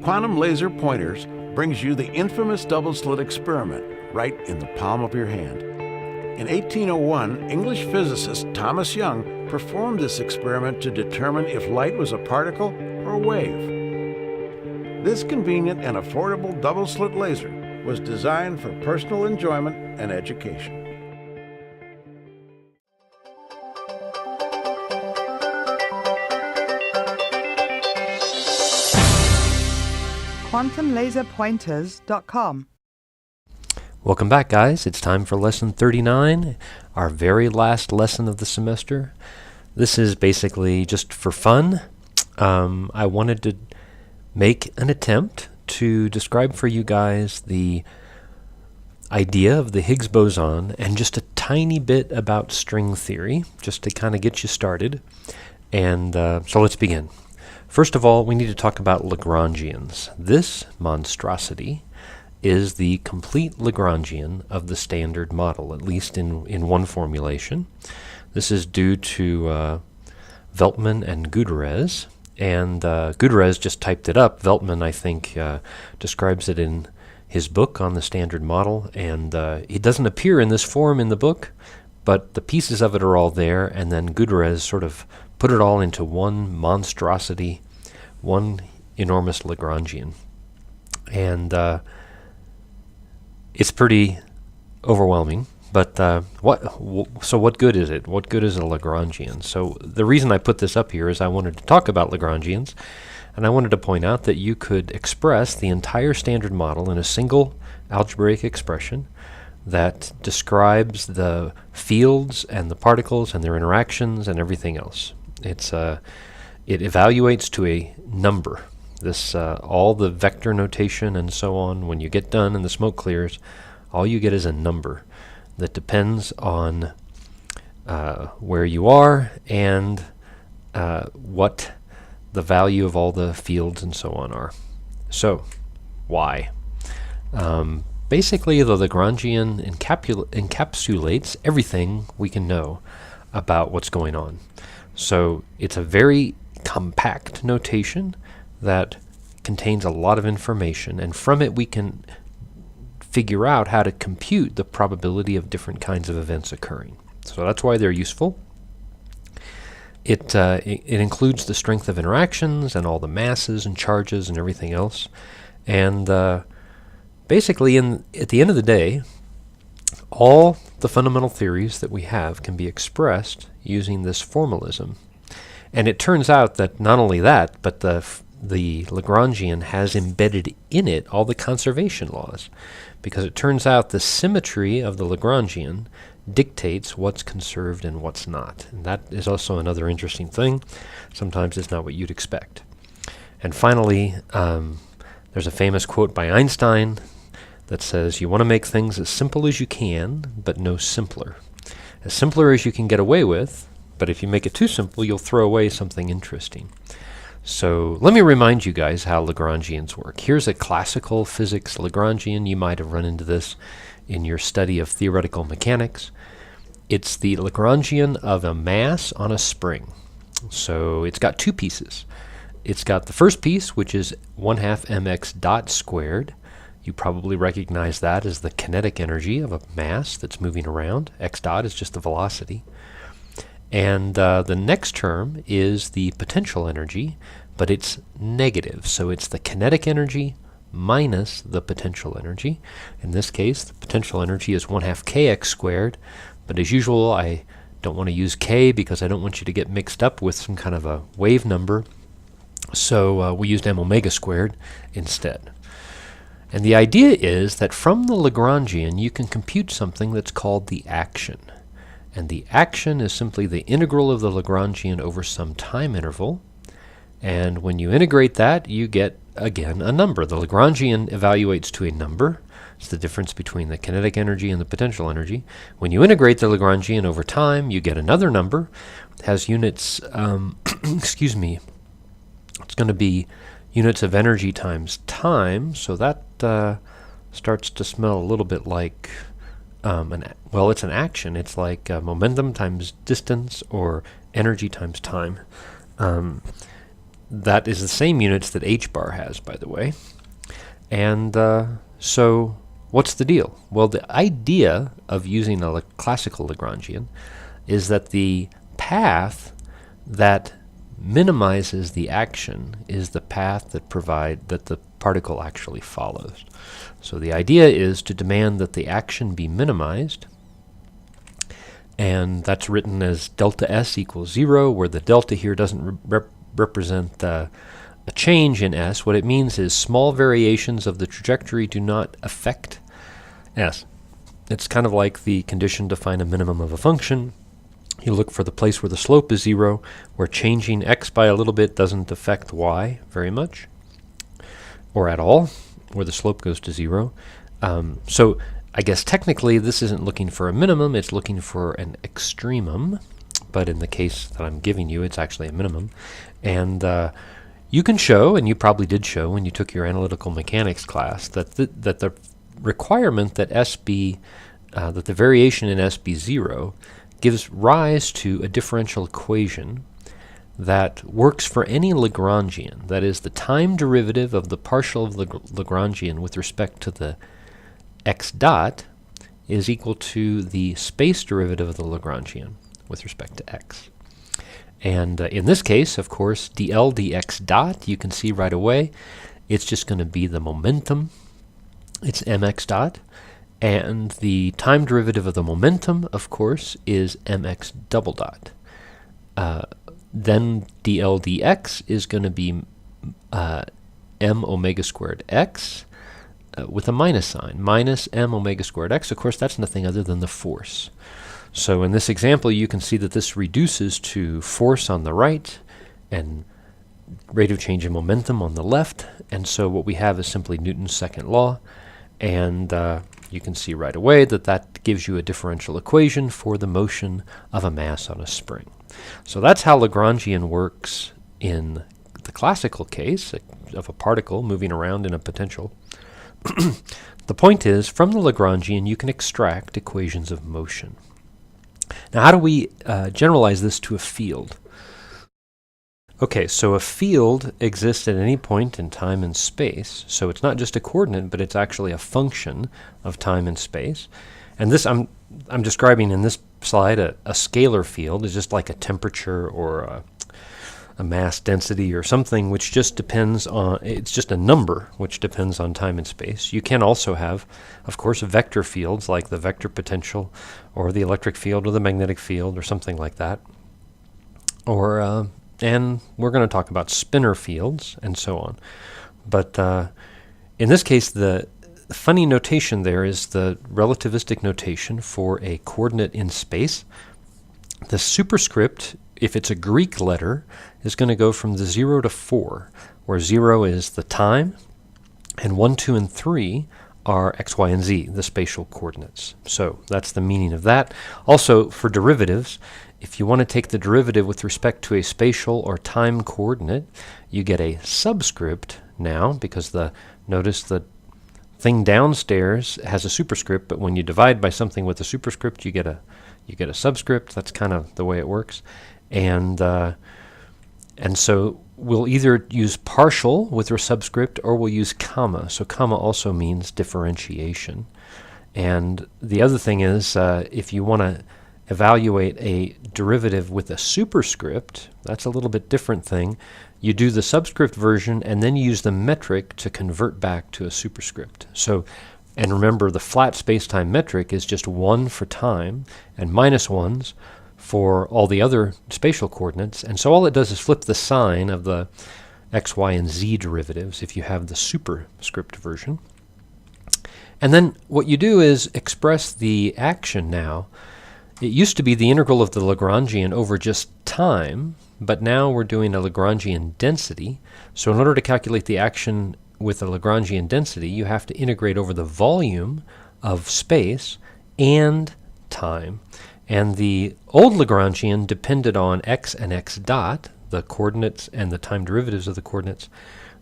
Quantum Laser Pointers brings you the infamous double-slit experiment right in the palm of your hand. In 1801, English physicist Thomas Young performed this experiment to determine if light was a particle or a wave. This convenient and affordable double-slit laser was designed for personal enjoyment and education. QuantumLaserPointers.com. Welcome back, guys. It's time for lesson 39, our very last lesson of the semester. This is basically just for fun. I wanted to make an attempt to describe for you guys the idea of the Higgs boson and just a tiny bit about string theory, just to kind of get you started. And so let's begin. First of all, we need to talk about Lagrangians. This monstrosity is the complete Lagrangian of the standard model, at least in one formulation. This is due to Veltman and Gutierrez, and Gutierrez just typed it up. Veltman, I think, describes it in his book on the standard model, and it doesn't appear in this form in the book, but the pieces of it are all there, and then Gutierrez sort of put it all into one monstrosity, one enormous Lagrangian. And it's pretty overwhelming, but so what good is it? What good is a Lagrangian? So the reason I put this up here is I wanted to talk about Lagrangians, and I wanted to point out that you could express the entire standard model in a single algebraic expression that describes the fields and the particles and their interactions and everything else. It evaluates to a number. This all the vector notation and so on, when you get done and the smoke clears, all you get is a number that depends on where you are and what the value of all the fields and so on are. So, why? Basically, the Lagrangian encapsulates everything we can know about what's going on. So it's a very compact notation that contains a lot of information, and from it we can figure out how to compute the probability of different kinds of events occurring. So that's why they're useful. It includes the strength of interactions and all the masses and charges and everything else. And basically, at the end of the day, all the fundamental theories that we have can be expressed using this formalism. And it turns out that not only that, but the Lagrangian has embedded in it all the conservation laws, because it turns out the symmetry of the Lagrangian dictates what's conserved and what's not. And that is also another interesting thing. Sometimes it's not what you'd expect. And finally, there's a famous quote by Einstein that says, you want to make things as simple as you can, but no simpler. As simpler as you can get away with, but if you make it too simple, you'll throw away something interesting. So let me remind you guys how Lagrangians work. Here's a classical physics Lagrangian. You might have run into this in your study of theoretical mechanics. It's the Lagrangian of a mass on a spring. So it's got two pieces. It's got the first piece, which is 1/2 mx dot squared. You probably recognize that as the kinetic energy of a mass that's moving around. X dot is just the velocity. And the next term is the potential energy, but it's negative. So it's the kinetic energy minus the potential energy. In this case, the potential energy is 1/2 kx squared. But as usual, I don't want to use k because I don't want you to get mixed up with some kind of a wave number. So we used m omega squared instead. And the idea is that from the Lagrangian, you can compute something that's called the action. And the action is simply the integral of the Lagrangian over some time interval. And when you integrate that, you get, again, a number. The Lagrangian evaluates to a number. It's the difference between the kinetic energy and the potential energy. When you integrate the Lagrangian over time, you get another number. It has units, excuse me, it's going to be units of energy times time, so that starts to smell a little bit like, well, it's an action. It's like momentum times distance or energy times time. that is the same units that h bar has, by the way. And so what's the deal? Well, the idea of using a classical Lagrangian is that the path that minimizes the action is the path that the particle actually follows. So the idea is to demand that the action be minimized, and that's written as delta S equals 0, where the delta here doesn't represent a change in S. What it means is small variations of the trajectory do not affect S. It's kind of like the condition to find a minimum of a function. You look for the place where the slope is 0, where changing x by a little bit doesn't affect y very much, or at all, where the slope goes to 0. So I guess technically this isn't looking for a minimum, it's looking for an extremum, but in the case that I'm giving you, it's actually a minimum. And you can show, and you probably did show when you took your analytical mechanics class, that the requirement that that the variation in S be 0 gives rise to a differential equation that works for any Lagrangian. That is, the time derivative of the partial of the Lagrangian with respect to the x dot is equal to the space derivative of the Lagrangian with respect to x. And in this case, of course, dl dx dot, you can see right away, it's just going to be the momentum. It's mx dot. And the time derivative of the momentum, of course, is mx double dot. Then dl dx is going to be m omega squared x with a minus sign. Minus m omega squared x, of course, that's nothing other than the force. So in this example, you can see that this reduces to force on the right and rate of change in momentum on the left. And so what we have is simply Newton's second law. And you can see right away that that gives you a differential equation for the motion of a mass on a spring. So that's how Lagrangian works in the classical case of a particle moving around in a potential. The point is, from the Lagrangian, you can extract equations of motion. Now, how do we generalize this to a field? Okay, so a field exists at any point in time and space, so it's not just a coordinate, but it's actually a function of time and space. And this, I'm describing in this slide a scalar field is just like a temperature or a mass density or something which just depends on, it's just a number which depends on time and space. You can also have, of course, vector fields like the vector potential or the electric field or the magnetic field or something like that. Or and we're going to talk about spinor fields and so on. But in this case, the funny notation there is the relativistic notation for a coordinate in space. The superscript, if it's a Greek letter, is going to go from the 0 to 4, where 0 is the time, and 1, 2, and 3 are x, y, and z, the spatial coordinates. So that's the meaning of that. Also, for derivatives, if you want to take the derivative with respect to a spatial or time coordinate, you get a subscript now, because notice the thing downstairs has a superscript, but when you divide by something with a superscript, you get a subscript. That's kind of the way it works. And so we'll either use partial with our subscript or we'll use comma. So comma also means differentiation. And the other thing is, if you want to evaluate a derivative with a superscript, that's a little bit different thing. You do the subscript version and then you use the metric to convert back to a superscript. So, and remember, the flat space-time metric is just 1 for time and minus 1s for all the other spatial coordinates. And so all it does is flip the sign of the x, y, and z derivatives if you have the superscript version. And then what you do is express the action now. It used to be the integral of the Lagrangian over just time, but now we're doing a Lagrangian density. So in order to calculate the action with a Lagrangian density, you have to integrate over the volume of space and time. And the old Lagrangian depended on x and x dot, the coordinates and the time derivatives of the coordinates.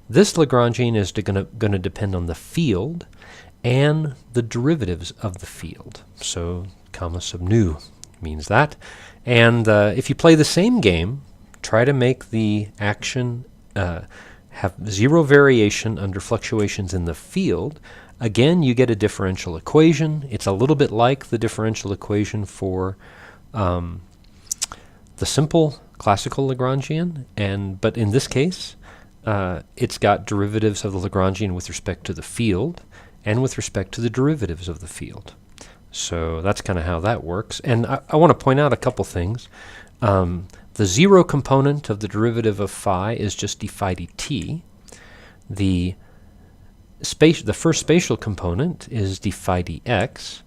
This Lagrangian is going to depend on the field and the derivatives of the field. So comma sub nu means that. And if you play the same game, try to make the action have zero variation under fluctuations in the field, again, you get a differential equation. It's a little bit like the differential equation for the simple classical Lagrangian, but in this case, it's got derivatives of the Lagrangian with respect to the field and with respect to the derivatives of the field. So that's kind of how that works. And I want to point out a couple things. The zero component of the derivative of phi is just d phi dt. The first spatial component is d phi dx,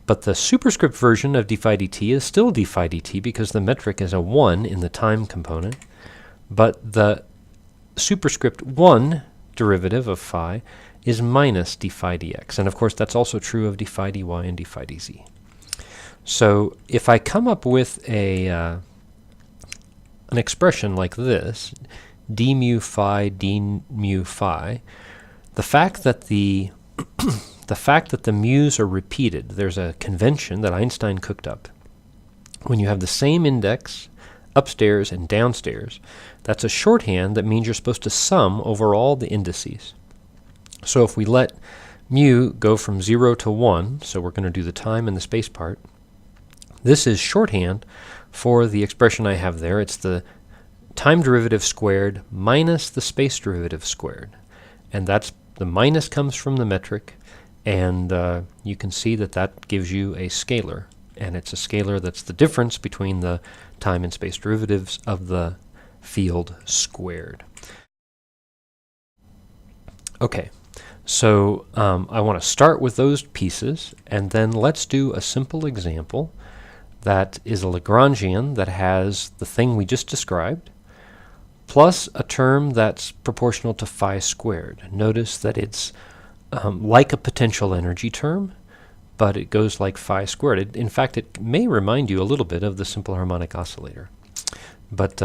but the superscript version of d phi dt is still d phi dt because the metric is a 1 in the time component, but the superscript 1 derivative of phi is minus d phi dx. And of course that's also true of d phi dy and d phi dz. So if I come up with an expression like this, d mu phi d mu phi, the fact that the mu's are repeated, there's a convention that Einstein cooked up. When you have the same index upstairs and downstairs, that's a shorthand that means you're supposed to sum over all the indices. So if we let mu go from 0 to 1, so we're going to do the time and the space part, this is shorthand for the expression I have there. It's the time derivative squared minus the space derivative squared. And that's the minus comes from the metric, and you can see that that gives you a scalar. And it's a scalar that's the difference between the time and space derivatives of the field squared. Okay, so I want to start with those pieces, and then let's do a simple example that is a Lagrangian that has the thing we just described, plus a term that's proportional to phi squared. Notice that it's like a potential energy term, but it goes like phi squared. In fact, it may remind you a little bit of the simple harmonic oscillator. But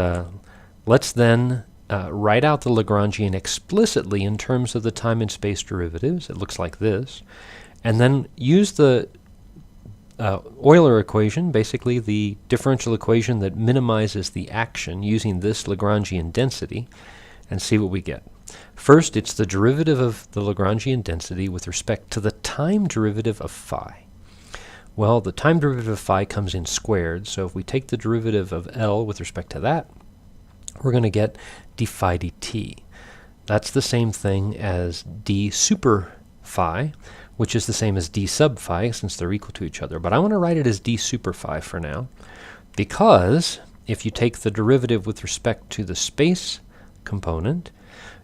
let's then write out the Lagrangian explicitly in terms of the time and space derivatives. It looks like this. And then use the Euler equation, basically the differential equation that minimizes the action using this Lagrangian density, and see what we get. First, it's the derivative of the Lagrangian density with respect to the time derivative of phi. Well, the time derivative of phi comes in squared, so if we take the derivative of L with respect to that, we're going to get d phi dt. That's the same thing as d super phi, which is the same as d sub phi since they're equal to each other. But I want to write it as d super phi for now, because if you take the derivative with respect to the space component,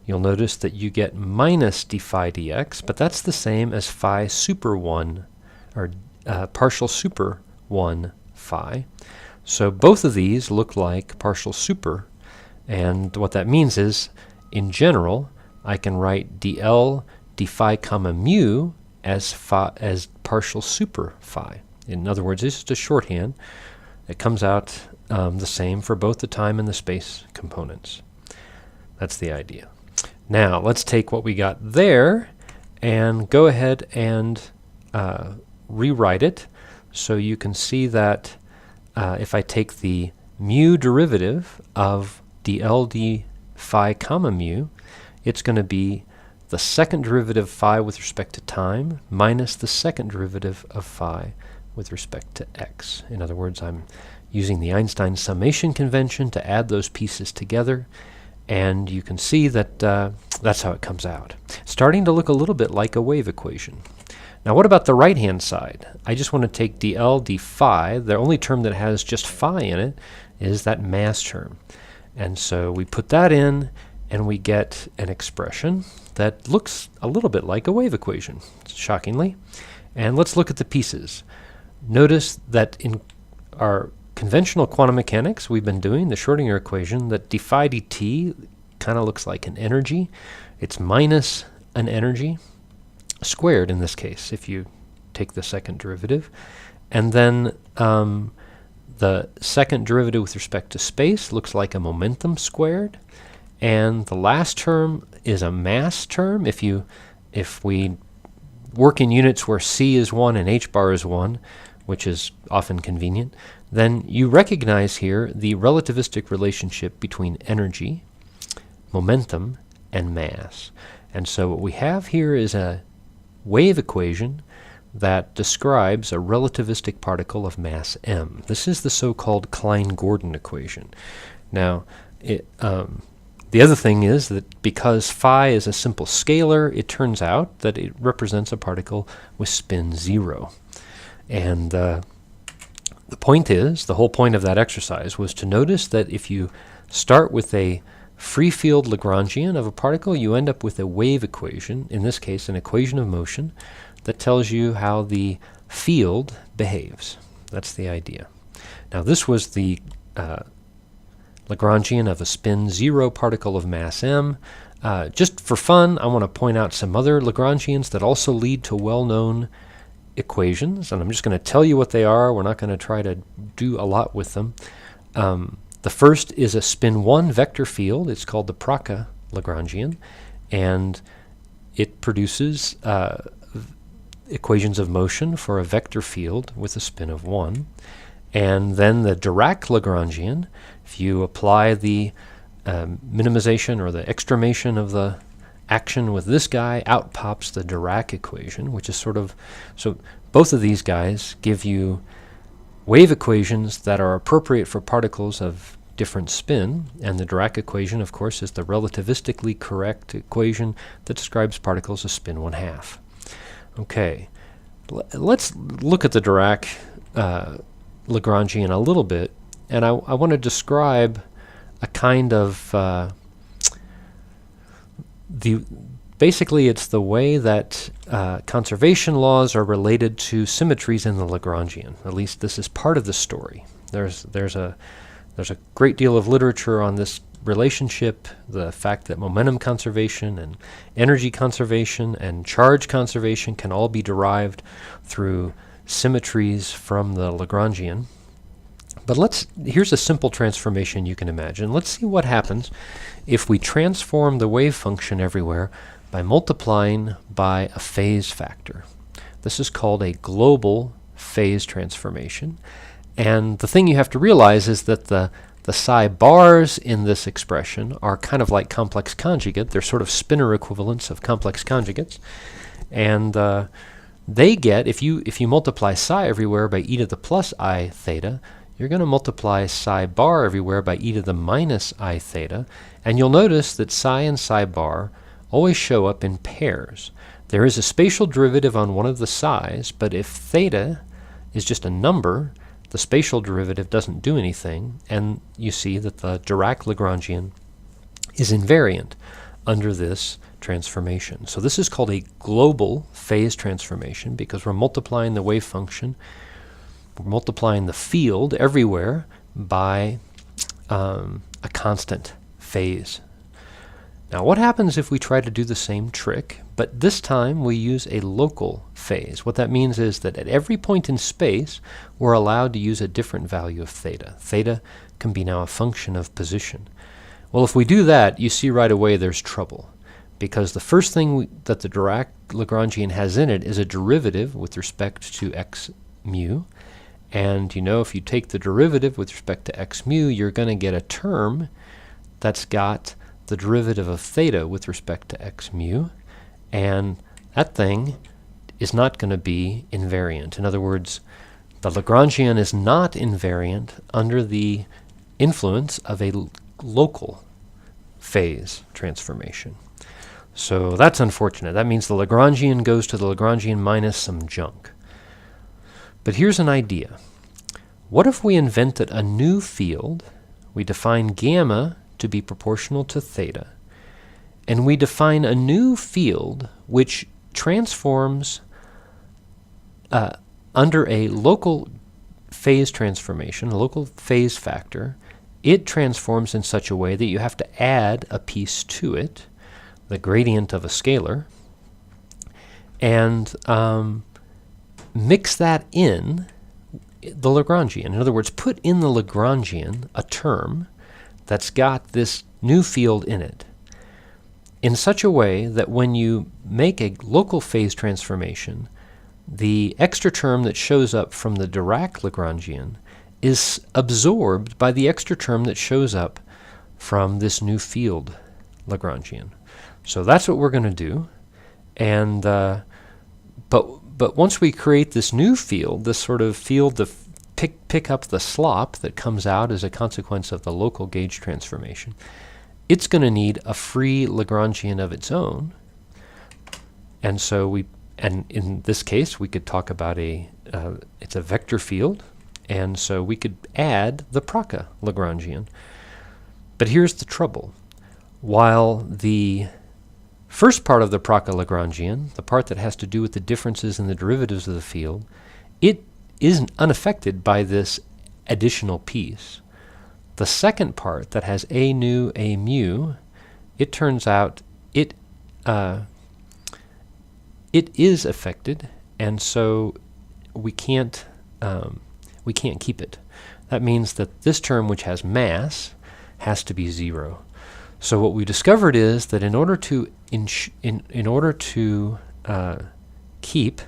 you'll notice that you get minus d phi dx, but that's the same as phi super 1, or partial super 1 phi. So both of these look like partial super, and what that means is, in general, I can write dl d phi comma mu as partial super phi. In other words, this is a shorthand. It comes out the same for both the time and the space components. That's the idea. Now, let's take what we got there and go ahead and rewrite it. So you can see that if I take the mu derivative of dl d phi comma mu, it's going to be the second derivative phi with respect to time minus the second derivative of phi with respect to x. In other words, I'm using the Einstein summation convention to add those pieces together, and you can see that that's how it comes out. Starting to look a little bit like a wave equation. Now what about the right-hand side? I just want to take dl d phi. The only term that has just phi in it is that mass term. And so we put that in, and we get an expression that looks a little bit like a wave equation, shockingly. And let's look at the pieces. Notice that in our conventional quantum mechanics we've been doing, the Schrödinger equation, that d phi dt kind of looks like an energy. It's minus an energy, squared in this case, if you take the second derivative. And then the second derivative with respect to space looks like a momentum squared. And the last term is a mass term. If we work in units where c is 1 and h bar is 1, which is often convenient, then you recognize here the relativistic relationship between energy, momentum, and mass. And so what we have here is a wave equation that describes a relativistic particle of mass m. This is the so-called Klein-Gordon equation. Now, the other thing is that because phi is a simple scalar, it turns out that it represents a particle with spin 0. And the whole point of that exercise was to notice that if you start with a free field Lagrangian of a particle, you end up with a wave equation, in this case an equation of motion, that tells you how the field behaves. That's the idea. Now this was the Lagrangian of a spin 0 particle of mass m. Just for fun, I want to point out some other Lagrangians that also lead to well-known equations, and I'm just going to tell you what they are. We're not going to try to do a lot with them. The first is a spin 1 vector field. It's called the Praca Lagrangian, and it produces equations of motion for a vector field with a spin of 1. And then the Dirac Lagrangian, if you apply the minimization or the extremation of the action with this guy, out pops the Dirac equation, which is sort of, so both of these guys give you wave equations that are appropriate for particles of different spin, and the Dirac equation, of course, is the relativistically correct equation that describes particles of spin 1/2. Okay, let's look at the Dirac Lagrangian a little bit, and I want to describe a kind of basically it's the way that conservation laws are related to symmetries in the Lagrangian. At least this is part of the story. There's a great deal of literature on this relationship, the fact that momentum conservation and energy conservation and charge conservation can all be derived through symmetries from the Lagrangian. But here's a simple transformation you can imagine. Let's see what happens if we transform the wave function everywhere by multiplying by a phase factor. This is called a global phase transformation. And the thing you have to realize is that the psi bars in this expression are kind of like complex conjugate. They're sort of spinor equivalents of complex conjugates. And they get, if you multiply psi everywhere by e to the plus I theta, you're going to multiply psi bar everywhere by e to the minus I theta. And you'll notice that psi and psi bar always show up in pairs. There is a spatial derivative on one of the psi's, but if theta is just a number, the spatial derivative doesn't do anything, and you see that the Dirac Lagrangian is invariant under this transformation. So this is called a global phase transformation because we're multiplying the wave function, we're multiplying the field everywhere by a constant phase. Now what happens if we try to do the same trick, but this time we use a local phase? What that means is that at every point in space we're allowed to use a different value of theta. Theta can be now a function of position. Well, if we do that, you see right away there's trouble, because the first thing that the Dirac Lagrangian has in it is a derivative with respect to x mu. And you know, if you take the derivative with respect to x mu, you're going to get a term that's got the derivative of theta with respect to x mu, and that thing is not going to be invariant. In other words, the Lagrangian is not invariant under the influence of a local phase transformation. So that's unfortunate. That means the Lagrangian goes to the Lagrangian minus some junk. But here's an idea. What if we invented a new field? We define gamma to be proportional to theta, and we define a new field which transforms under a local phase transformation, a local phase factor. It transforms in such a way that you have to add a piece to it, the gradient of a scalar, and mix that in the Lagrangian. In other words, put in the Lagrangian a term that's got this new field in it in such a way that when you make a local phase transformation, the extra term that shows up from the Dirac Lagrangian is absorbed by the extra term that shows up from this new field Lagrangian. So that's what we're going to do. And but once we create this new field, this sort of field to pick up the slop that comes out as a consequence of the local gauge transformation, it's going to need a free Lagrangian of its own. And so in this case, we could talk about it's a vector field, and so we could add the Praca Lagrangian. But here's the trouble. While the first part of the Praca Lagrangian, the part that has to do with the differences in the derivatives of the field, it isn't unaffected by this additional piece. The second part that has a nu, a mu, it turns out it is affected, and so we can't keep it. That means that this term, which has mass, has to be 0. So what we discovered is that in order to keep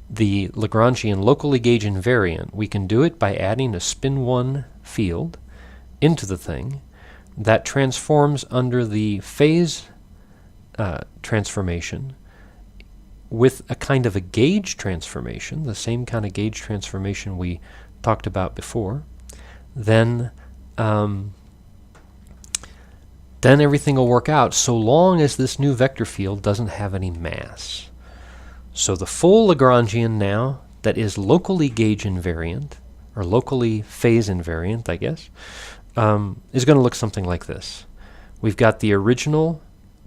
the Lagrangian locally gauge invariant, we can do it by adding a spin 1 field into the thing that transforms under the phase transformation with a kind of a gauge transformation, the same kind of gauge transformation we talked about before. Then everything will work out so long as this new vector field doesn't have any mass. So the full Lagrangian now that is locally gauge invariant, or locally phase invariant, I guess, is going to look something like this. We've got the original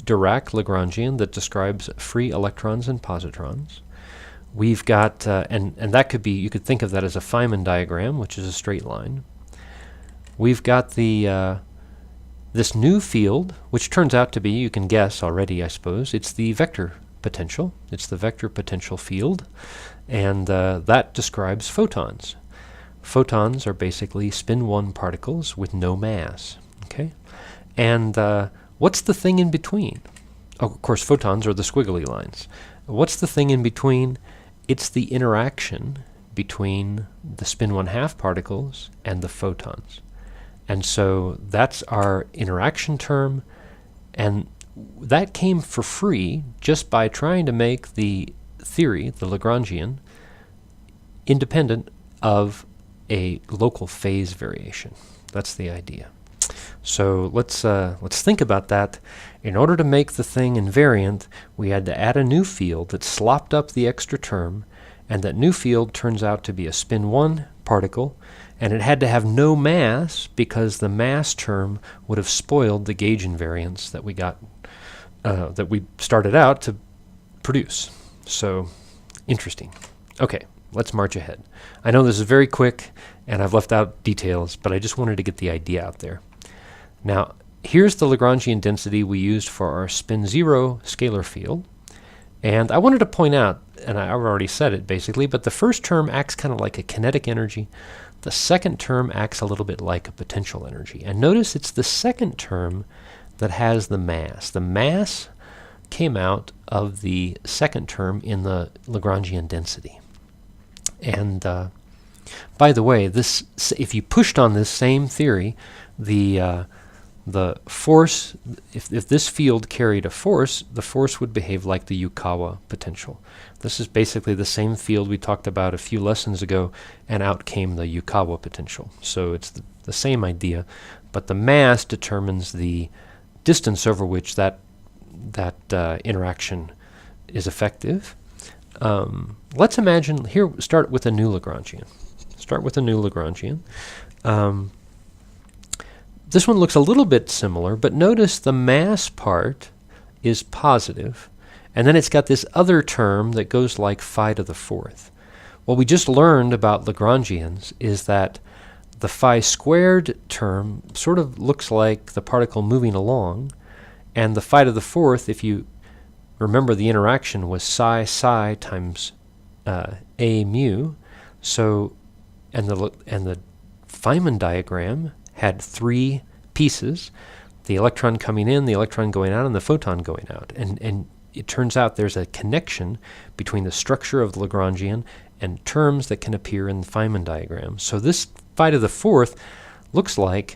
Dirac Lagrangian that describes free electrons and positrons. We've got, and that could be, you could think of that as a Feynman diagram, which is a straight line. We've got the this new field, which turns out to be, you can guess already, I suppose, it's the vector potential. It's the vector potential field, and that describes photons. Photons are basically spin 1 particles with no mass. Okay, and what's the thing in between? Oh, of course, photons are the squiggly lines. What's the thing in between? It's the interaction between the spin 1/2 particles and the photons. And so that's our interaction term, and that came for free just by trying to make the theory, the Lagrangian, independent of a local phase variation. That's the idea. So let's think about that. In order to make the thing invariant, we had to add a new field that slopped up the extra term, and that new field turns out to be a spin 1 particle, and it had to have no mass because the mass term would have spoiled the gauge invariance that we got, that we started out to produce. So interesting. Okay, let's march ahead. I know this is very quick and I've left out details, but I just wanted to get the idea out there. Now, here's the Lagrangian density we used for our spin 0 scalar field. And I wanted to point out, and I've already said it basically, but the first term acts kind of like a kinetic energy. The second term acts a little bit like a potential energy. And notice it's the second term that has the mass. The mass came out of the second term in the Lagrangian density. And by the way, this, if you pushed on this same theory, the force, if this field carried a force, the force would behave like the Yukawa potential. This is basically the same field we talked about a few lessons ago, and out came the Yukawa potential. So it's the same idea, but the mass determines the distance over which that interaction is effective. Let's imagine, here, start with a new Lagrangian. This one looks a little bit similar, but notice the mass part is positive, and then it's got this other term that goes like phi to the 4th. What we just learned about Lagrangians is that the phi squared term sort of looks like the particle moving along, and the phi to the 4th, if you remember the interaction, was psi times a mu. So, and the Feynman diagram had 3 pieces: the electron coming in, the electron going out, and the photon going out. And it turns out there's a connection between the structure of the Lagrangian and terms that can appear in the Feynman diagram. So this phi to the 4th looks like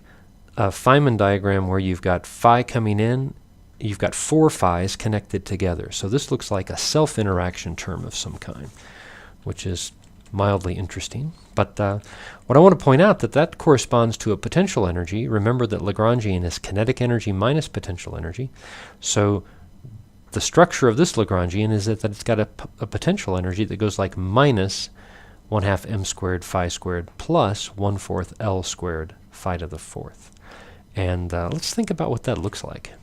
a Feynman diagram where you've got phi coming in, you've got 4 phi's connected together. So this looks like a self-interaction term of some kind, which is mildly interesting. But what I want to point out that corresponds to a potential energy. Remember that Lagrangian is kinetic energy minus potential energy. So the structure of this Lagrangian is that it's got a potential energy that goes like minus 1/2 m squared phi squared plus 1/4 L squared phi to the 4th. And let's think about what that looks like.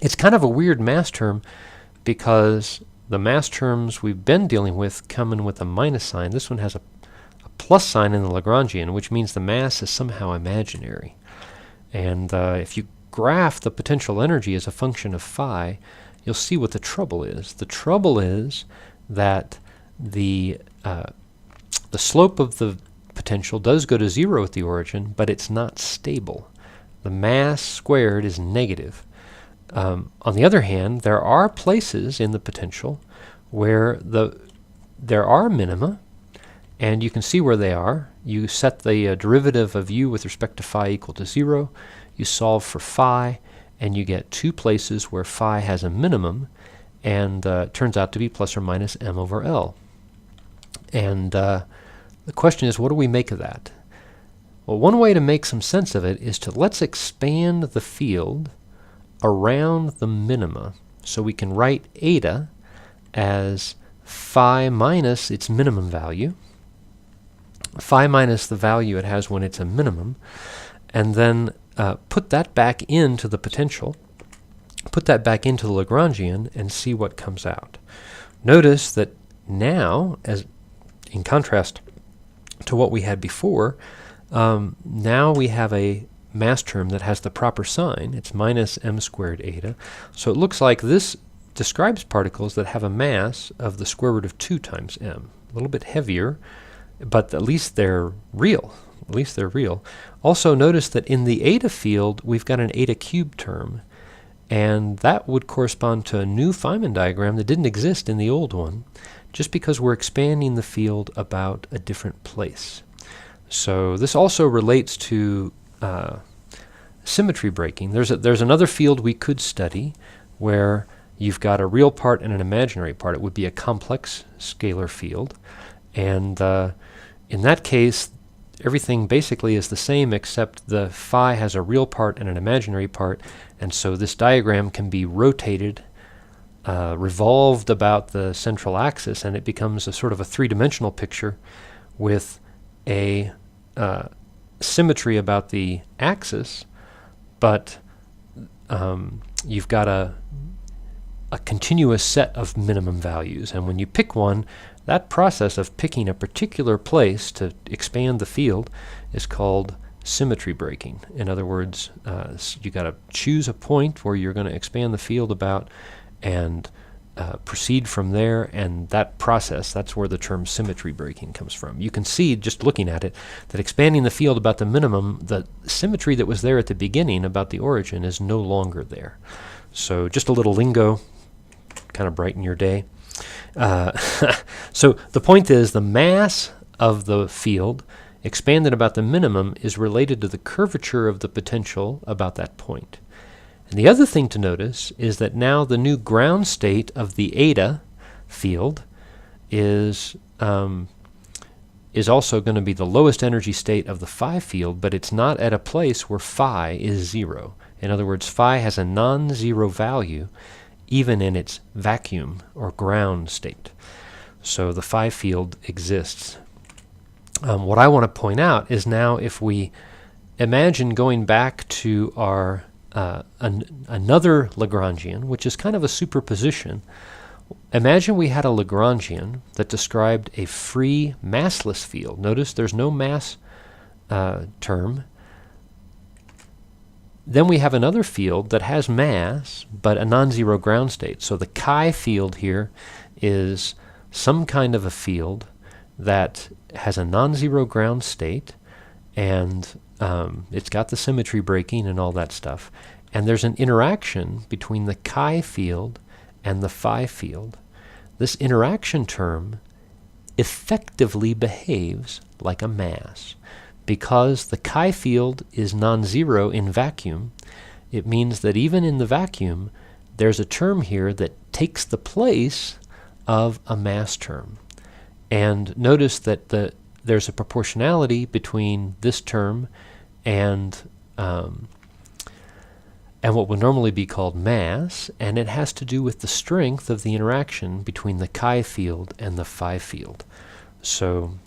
It's kind of a weird mass term because the mass terms we've been dealing with come in with a minus sign. This one has a plus sign in the Lagrangian, which means the mass is somehow imaginary. And if you graph the potential energy as a function of phi, you'll see what the trouble is. The trouble is that the slope of the potential does go to 0 at the origin, but it's not stable. The mass squared is negative. On the other hand, there are places in the potential where there are minima, and you can see where they are. You set the derivative of u with respect to phi equal to 0. You solve for phi, and you get 2 places where phi has a minimum, and it turns out to be plus or minus m over L. And the question is, what do we make of that? Well, one way to make some sense of it is to let's expand the field around the minima. So we can write eta as phi minus its minimum value, phi minus the value it has when it's a minimum, and then put that back into the potential, put that back into the Lagrangian, and see what comes out. Notice that now, as in contrast to what we had before, now we have a mass term that has the proper sign. It's minus m squared eta. So it looks like this describes particles that have a mass of the square root of 2 times m. A little bit heavier, but at least they're real. At least they're real. Also notice that in the eta field, we've got an eta cubed term, and that would correspond to a new Feynman diagram that didn't exist in the old one, just because we're expanding the field about a different place. So this also relates to symmetry breaking. There's another field we could study where you've got a real part and an imaginary part. It would be a complex scalar field, and in that case everything basically is the same except the phi has a real part and an imaginary part, and so this diagram can be rotated, revolved about the central axis, and it becomes a sort of a 3-dimensional picture with a symmetry about the axis, but you've got a continuous set of minimum values, and when you pick one, that process of picking a particular place to expand the field is called symmetry breaking. In other words, you got to choose a point where you're going to expand the field about and proceed from there, and that process, that's where the term symmetry breaking comes from. You can see, just looking at it, that expanding the field about the minimum, the symmetry that was there at the beginning about the origin is no longer there. So just a little lingo, kind of brighten your day. So the point is, the mass of the field expanded about the minimum is related to the curvature of the potential about that point. And the other thing to notice is that now the new ground state of the eta field is also going to be the lowest energy state of the phi field, but it's not at a place where phi is 0. In other words, phi has a non-zero value even in its vacuum or ground state. So the phi field exists. What I want to point out is now if we imagine going back to our another Lagrangian, which is kind of a superposition. Imagine we had a Lagrangian that described a free massless field. Notice there's no mass term. Then we have another field that has mass, but a non-zero ground state. So the chi field here is some kind of a field that has a non-zero ground state, and it's got the symmetry breaking and all that stuff. And there's an interaction between the chi field and the phi field. This interaction term effectively behaves like a mass, because the chi field is non-zero in vacuum, it means that even in the vacuum, there's a term here that takes the place of a mass term. And notice that there's a proportionality between this term and what would normally be called mass, and it has to do with the strength of the interaction between the chi field and the phi field. So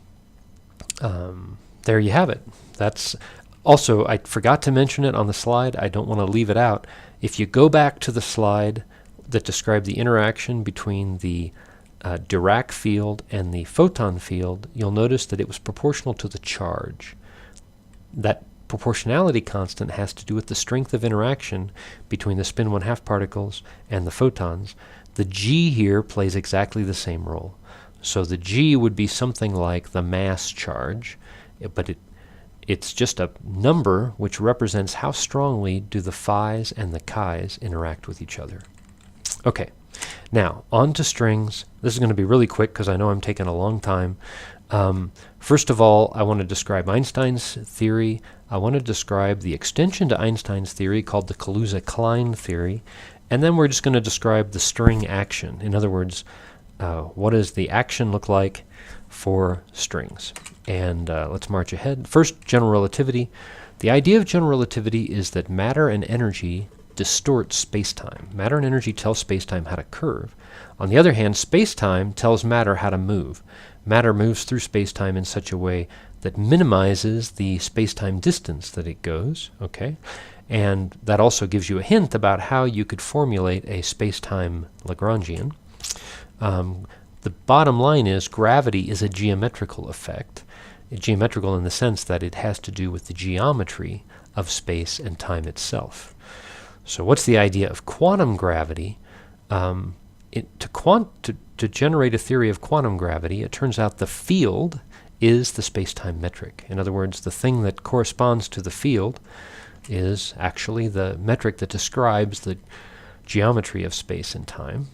there you have it. That's also, I forgot to mention it on the slide. I don't want to leave it out. If you go back to the slide that described the interaction between the Dirac field and the photon field, you'll notice that it was proportional to the charge. That proportionality constant has to do with the strength of interaction between the spin 1/2 particles and the photons. The g here plays exactly the same role. So the g would be something like the mass charge, but it's just a number which represents how strongly do the phis and the chis interact with each other. Okay, now on to strings. This is going to be really quick because I know I'm taking a long time. First of all, I want to describe Einstein's theory. I want to describe the extension to Einstein's theory called the Kaluza-Klein theory. And then we're just going to describe the string action. In other words, what does the action look like for strings? And let's march ahead. First, general relativity. The idea of general relativity is that matter and energy distort spacetime. Matter and energy tell spacetime how to curve. On the other hand, spacetime tells matter how to move. Matter moves through spacetime in such a way that minimizes the spacetime distance that it goes, okay? And that also gives you a hint about how you could formulate a spacetime Lagrangian. The bottom line is gravity is a geometrical effect. Geometrical in the sense that it has to do with the geometry of space and time itself. So what's the idea of quantum gravity? To generate a theory of quantum gravity, it turns out the field is the spacetime metric. In other words, the thing that corresponds to the field is actually the metric that describes the geometry of space and time.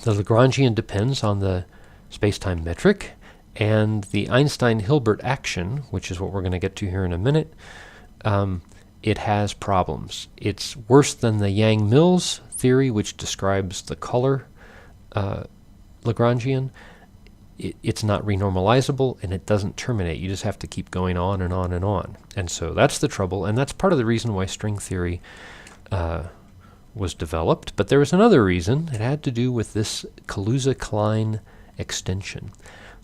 The Lagrangian depends on the spacetime metric, and the Einstein-Hilbert action, which is what we're going to get to here in a minute, it has problems. It's worse than the Yang-Mills theory, which describes the color Lagrangian. It's not renormalizable, and it doesn't terminate. You just have to keep going on and on and on. And so that's the trouble, and that's part of the reason why string theory was developed. But there was another reason. It had to do with this Kaluza-Klein extension.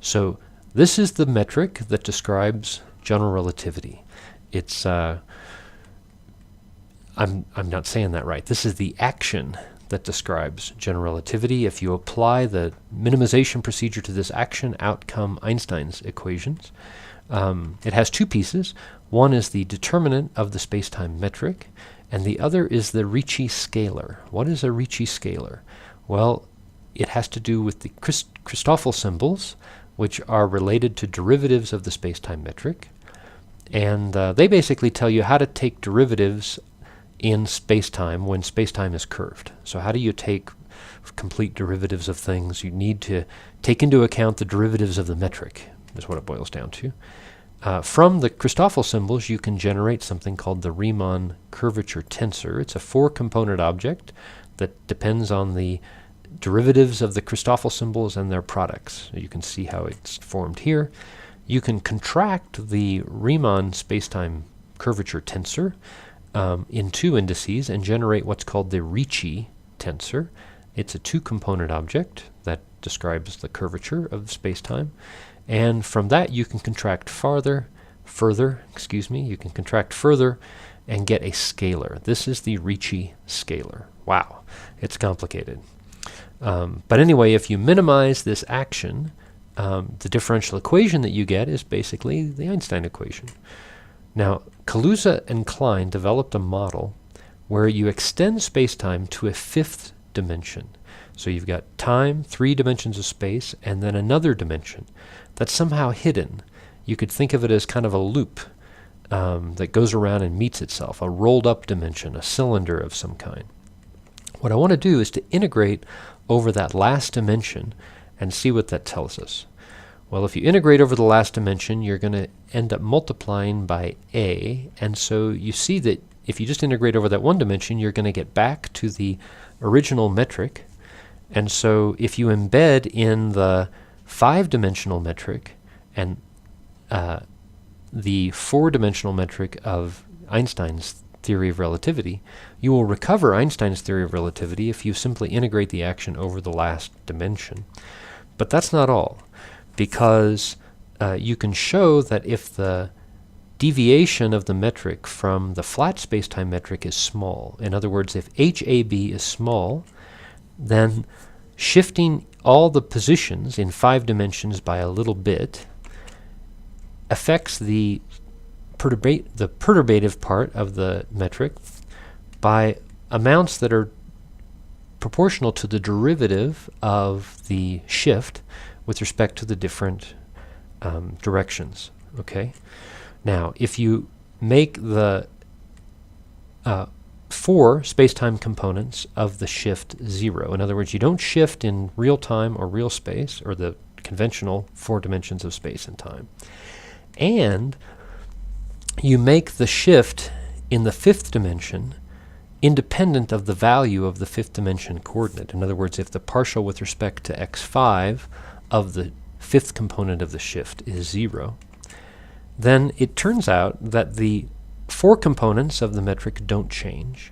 So this is the metric that describes general relativity. It's I'm not saying that right. This is the action that describes general relativity. If you apply the minimization procedure to this action, out come Einstein's equations. It has two pieces. One is the determinant of the spacetime metric, and the other is the Ricci scalar. What is a Ricci scalar? Well, it has to do with the Christoffel symbols, which are related to derivatives of the spacetime metric. And they basically tell you how to take derivatives in spacetime when spacetime is curved. So how do you take complete derivatives of things? You need to take into account the derivatives of the metric, is what it boils down to. From the Christoffel symbols, you can generate something called the Riemann curvature tensor. It's a 4-component object that depends on the derivatives of the Christoffel symbols and their products. You can see how it's formed here. You can contract the Riemann spacetime curvature tensor in 2 indices and generate what's called the Ricci tensor. It's a 2-component object that describes the curvature of spacetime. And from that you can contract further, you can contract further and get a scalar. This is the Ricci scalar. Wow, it's complicated. But anyway, if you minimize this action, the differential equation that you get is basically the Einstein equation. Now, Kaluza and Klein developed a model where you extend spacetime to a 5th dimension. So you've got time, 3 dimensions of space, and then another dimension that's somehow hidden. You could think of it as kind of a loop that goes around and meets itself, a rolled up dimension, a cylinder of some kind. What I want to do is to integrate over that last dimension and see what that tells us. Well, if you integrate over the last dimension, you're going to end up multiplying by a, and so you see that if you just integrate over that one dimension, you're going to get back to the original metric. And so if you embed in the 5-dimensional metric and the 4-dimensional metric of Einstein's theory of relativity, you will recover Einstein's theory of relativity if you simply integrate the action over the last dimension. But that's not all, because you can show that if the deviation of the metric from the flat spacetime metric is small, in other words, if HAB is small, then shifting all the positions in 5 dimensions by a little bit affects the perturbative part of the metric by amounts that are proportional to the derivative of the shift with respect to the different directions. Okay. Now, if you make the 4 spacetime components of the shift 0, in other words, you don't shift in real time or real space, or the conventional 4 dimensions of space and time, and you make the shift in the 5th dimension independent of the value of the 5th dimension coordinate. In other words, if the partial with respect to x5 of the 5th component of the shift is 0, then it turns out that the 4 components of the metric don't change,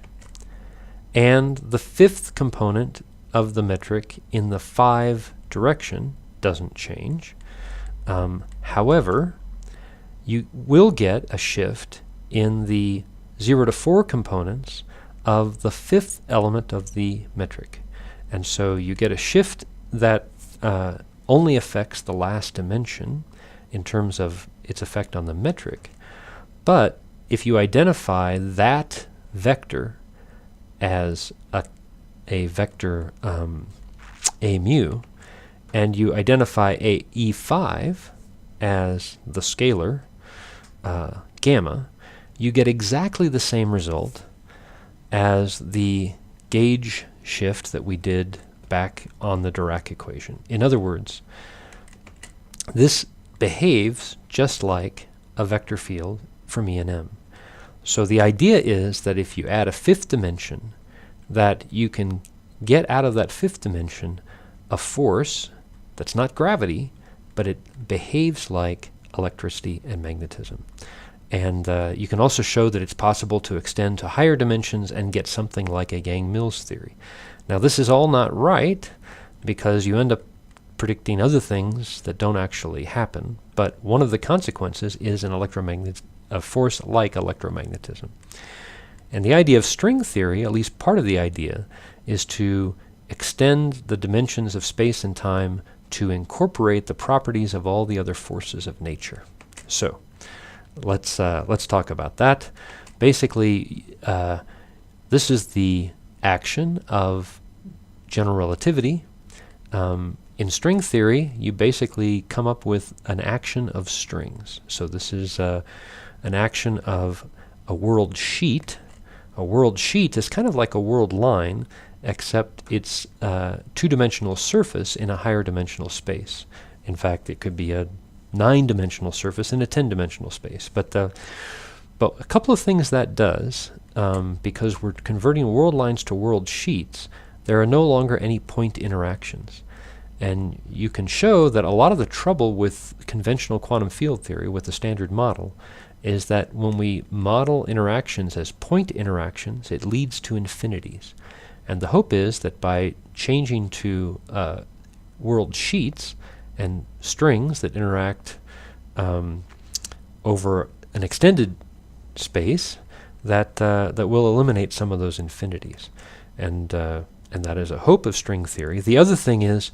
and the 5th component of the metric in the 5 direction doesn't change. However, you will get a shift in the 0 to 4 components of the 5th element of the metric. And so you get a shift that only affects the last dimension in terms of its effect on the metric. But if you identify that vector as a vector a mu, and you identify a E5 as the scalar gamma, you get exactly the same result as the gauge shift that we did back on the Dirac equation. In other words, this behaves just like a vector field from E and M. So the idea is that if you add a 5th dimension, that you can get out of that 5th dimension a force that's not gravity, but it behaves like electricity and magnetism. And you can also show that it's possible to extend to higher dimensions and get something like a Yang-Mills theory. Now, this is all not right, because you end up predicting other things that don't actually happen, but one of the consequences is a force like electromagnetism. And the idea of string theory, at least part of the idea, is to extend the dimensions of space and time to incorporate the properties of all the other forces of nature. So let's talk about that. Basically, this is the action of general relativity. In string theory, you basically come up with an action of strings. So this is an action of a world sheet. A world sheet is kind of like a world line, except it's a 2-dimensional surface in a higher dimensional space. In fact, it could be a 9-dimensional surface in a 10-dimensional space. But a couple of things that does, because we're converting world lines to world sheets, there are no longer any point interactions. And you can show that a lot of the trouble with conventional quantum field theory, with the standard model, is that when we model interactions as point interactions, it leads to infinities. And the hope is that by changing to world sheets and strings that interact over an extended space, that will eliminate some of those infinities. And that is a hope of string theory. The other thing is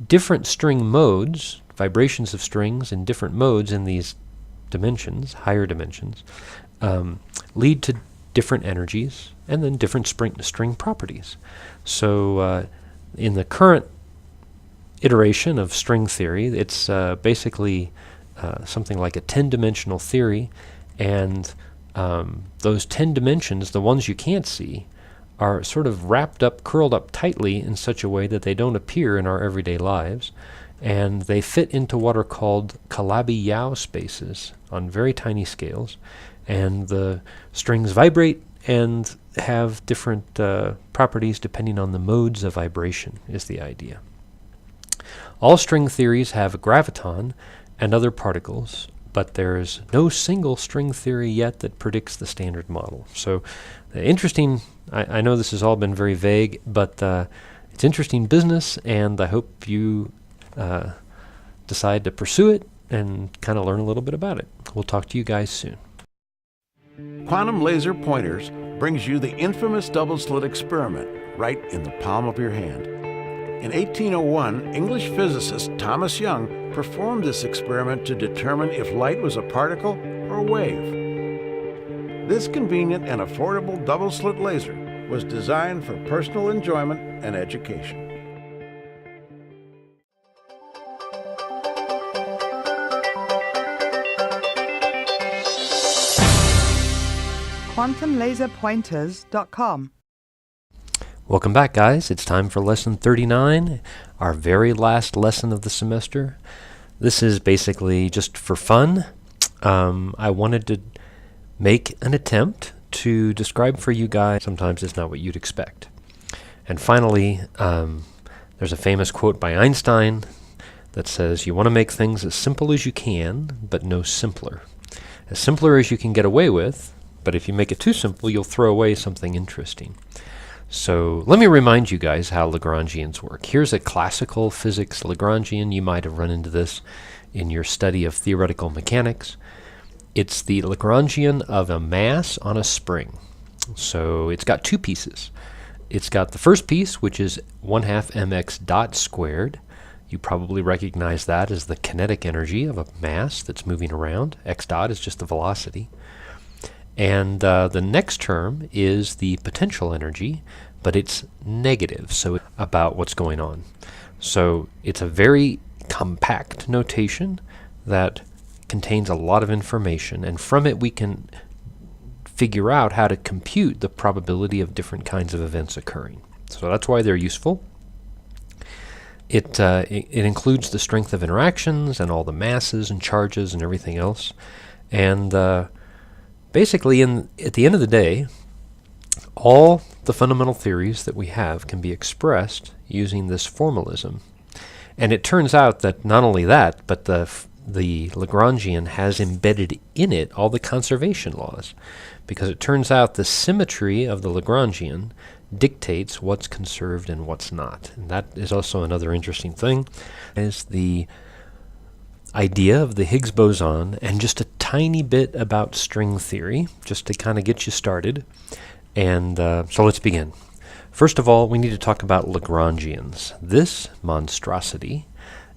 different string modes, vibrations of strings in different modes in these dimensions, higher dimensions, lead to different energies and then different string properties. So in the current iteration of string theory, it's basically something like a 10-dimensional theory, and those 10 dimensions, the ones you can't see, are sort of wrapped up, curled up tightly in such a way that they don't appear in our everyday lives. and they fit into what are called Calabi-Yau spaces on very tiny scales, and the strings vibrate and have different properties depending on the modes of vibration, is the idea. All string theories have a graviton and other particles, but there's no single string theory yet that predicts the standard model. So interesting. I know this has all been very vague, but it's interesting business, and I hope you decide to pursue it and kind of learn a little bit about it. We'll talk to you guys soon. Quantum Laser Pointers brings you the infamous double-slit experiment right in the palm of your hand. In 1801, English physicist Thomas Young performed this experiment to determine if light was a particle or a wave. This convenient and affordable double-slit laser was designed for personal enjoyment and education. QuantumLaserPointers.com. Welcome back, guys. It's time for lesson 39, our very last lesson of the semester. This is basically just for fun. I wanted to make an attempt to describe for you guys. Sometimes it's not what you'd expect. And finally, there's a famous quote by Einstein that says, you want to make things as simple as you can, but no simpler. As simpler as you can get away with, but if you make it too simple, you'll throw away something interesting. So let me remind you guys how Lagrangians work. Here's a classical physics Lagrangian. You might have run into this in your study of theoretical mechanics. It's the Lagrangian of a mass on a spring. So it's got two pieces. It's got the first piece, which is 1/2 mx dot squared. You probably recognize that as the kinetic energy of a mass that's moving around. X dot is just the velocity. And the next term is the potential energy, but it's negative, so it's about what's going on. So it's a very compact notation that contains a lot of information, and from it we can figure out how to compute the probability of different kinds of events occurring. So that's why they're useful. It includes the strength of interactions and all the masses and charges and everything else. And basically, at the end of the day, all the fundamental theories that we have can be expressed using this formalism. And it turns out that not only that, but the Lagrangian has embedded in it all the conservation laws, because it turns out the symmetry of the Lagrangian dictates what's conserved and what's not. And that is also another interesting thing, is the idea of the Higgs boson and just a tiny bit about string theory, just to kind of get you started. And so let's begin. First of all, we need to talk about Lagrangians. This monstrosity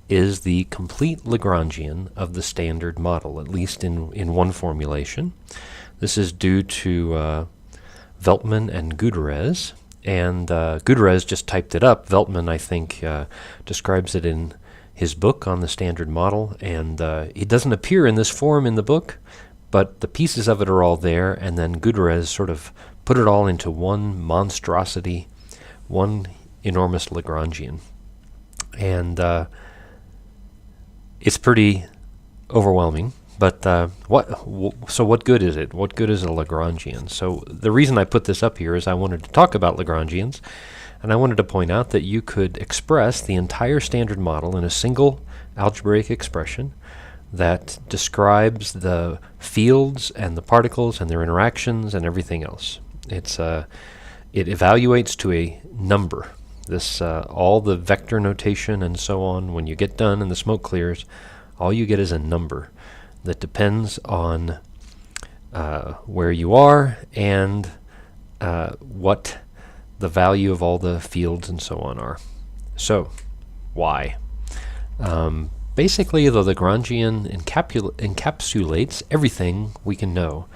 is the complete Lagrangian of the standard model, at least in one formulation. This is due to Veltman and Gutierrez. And Gutierrez just typed it up. Veltman, I think, describes it in his book on the standard model, and it doesn't appear in this form in the book, but the pieces of it are all there, and then Gutierrez sort of put it all into one monstrosity, one enormous Lagrangian. And it's pretty overwhelming, but so what good is it? What good is a Lagrangian? So the reason I put this up here is I wanted to talk about Lagrangians, and I wanted to point out that you could express the entire standard model in a single algebraic expression that describes the fields and the particles and their interactions and everything else. It evaluates to a number. This all the vector notation and so on, when you get done and the smoke clears, all you get is a number that depends on where you are and what the value of all the fields and so on are. So, why? Basically, the Lagrangian encapsulates everything we can know